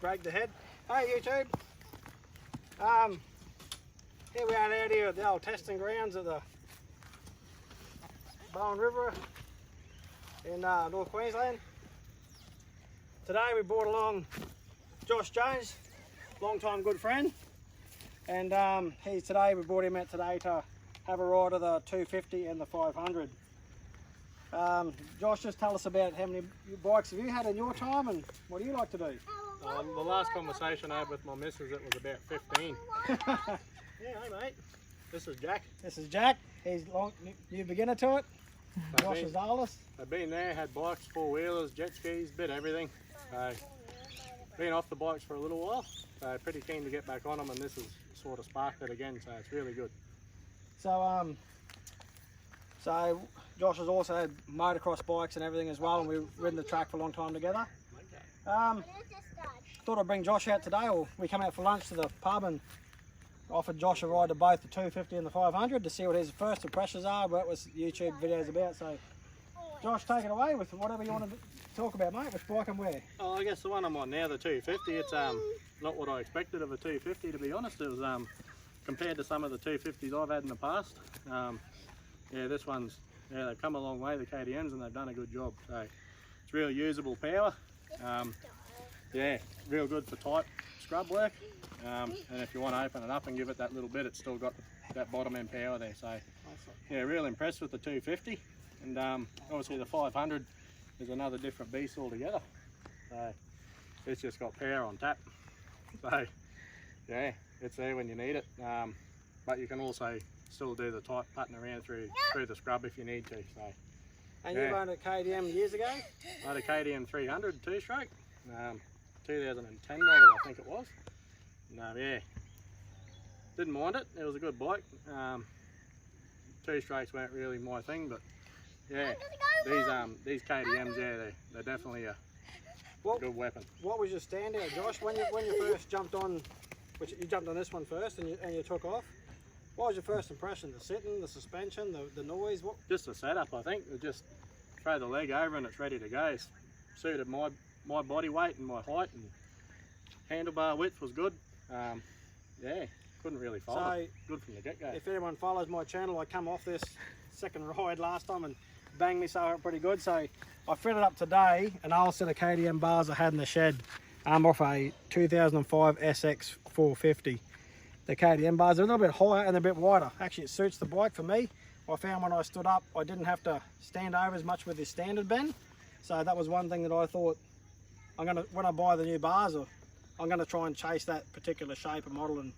Break the head. Hey YouTube. Here we are out here at the old testing grounds of the Bowen River in North Queensland. Today we brought along Josh Jones, long-time good friend, and today we brought him out today to have a ride of the 250 and the 500. Josh, just tell us about how many bikes have you had in your time and what do you like to do? The last conversation I had with my missus, it was about 15. Yeah, hey mate. This is Jack. This is Jack. He's new beginner to it. Josh is the oldest. I've been there, had bikes, four-wheelers, jet skis, bit everything. Been off the bikes for a little while, so pretty keen to get back on them, and this has sort of sparked it again, so it's really good. So Josh has also had motocross bikes and everything as well, and we've ridden the track for a long time together. Thought I'd bring Josh out today, or we come out for lunch to the pub and offered Josh a ride to both the 250 and the 500 to see what his first impressions are, what was YouTube videos about. So Josh, take it away with whatever you want to talk about, mate. Which bike and where? Oh, I guess the one I'm on now, the 250, it's not what I expected of a 250, to be honest. It was compared to some of the 250s I've had in the past. Yeah, this one's, yeah, they've come a long way, the KTMs, and they've done a good job. So it's real usable power. Yeah, real good for tight scrub work. And if you want to open it up and give it that little bit, it's still got that bottom end power there. So yeah, real impressed with the 250. And obviously the 500 is another different beast altogether. So it's just got power on tap. So yeah, it's there when you need it. But you can also still do the tight putting around through the scrub if you need to. So. And you owned a KTM years ago? I had a KTM 300 two-stroke, 2010 model I think it was. Yeah, didn't mind it. It was a good bike. Two-strokes weren't really my thing, but yeah, these KTMs, yeah, they're definitely a good weapon. What was your standout, Josh, when you first jumped on? Which you jumped on this one first, and you took off. What was your first impression? The sitting, the suspension, the noise? What? Just the setup, I think. Just throw the leg over and it's ready to go. It's suited my body weight and my height, and handlebar width was good. Yeah, couldn't really fault it. Good from the get-go. If anyone follows my channel, I come off this second ride last time and banged me so pretty good. So I fitted up today an old set of KTM bars I had in the shed. I'm off a 2005 SX 450. The KTM bars are a little bit higher and a bit wider. Actually, it suits the bike for me. I found when I stood up, I didn't have to stand over as much with this standard bend. So that was one thing that I thought, when I buy the new bars, I'm gonna try and chase that particular shape and model. And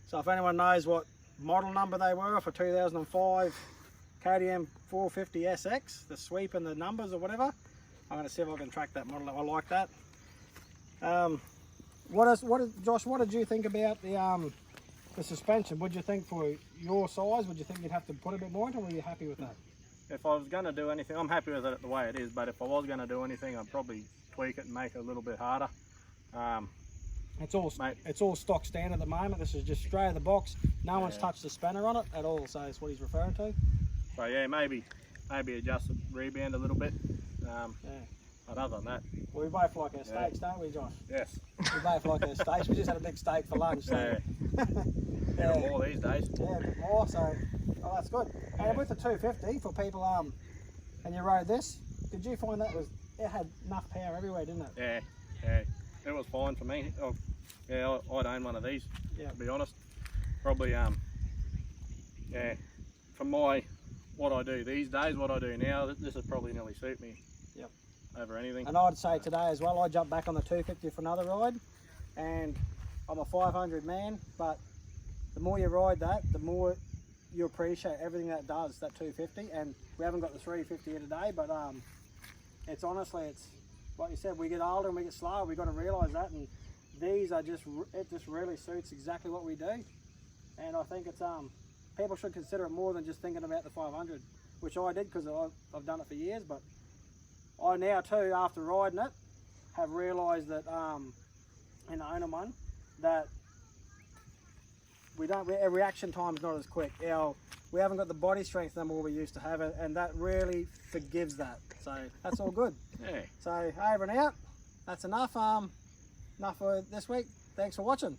so if anyone knows what model number they were for 2005 KTM 450 SX, the sweep and the numbers or whatever, I'm gonna see if I can track that model. I like that. Josh, what did you think about the suspension? Would you think for your size, would you think you'd have to put a bit more into it, or were you happy with that? If I was going to do anything, I'm happy with it the way it is, but if I was going to do anything, I'd probably tweak it and make it a little bit harder. It's all stock standard at the moment. This is just straight out of the box. No one's touched the spanner on it at all, so that's what he's referring to. So yeah, maybe adjust the rebound a little bit. But other than that, we both like our steaks, don't we, Josh? Yes. We both like our steaks. We just had a big steak for lunch. So. Yeah. More these days. Yeah, a bit more. So, that's good. And with the 250 for people, and you rode this, did you find it had enough power everywhere, didn't it? Yeah. It was fine for me. Yeah, I'd own one of these. Yeah. To be honest, probably yeah. For what I do these days, what I do now, this would probably nearly suit me. Yep. Over anything. And I'd say today as well, I jumped back on the 250 for another ride, and I'm a 500 man, but the more you ride that, the more you appreciate everything that does, that 250. And we haven't got the 350 here today, but it's honestly, it's like you said, we get older and we get slower, we've got to realise that, and these are it just really suits exactly what we do. And I think it's people should consider it more than just thinking about the 500, which I did because I've done it for years, but I now too, after riding it, have realised that in owning one, that our reaction time's not as quick. We haven't got the body strength number we used to have, and that really forgives that. So that's all good. Yeah. So over and out. That's enough. enough for this week. Thanks for watching.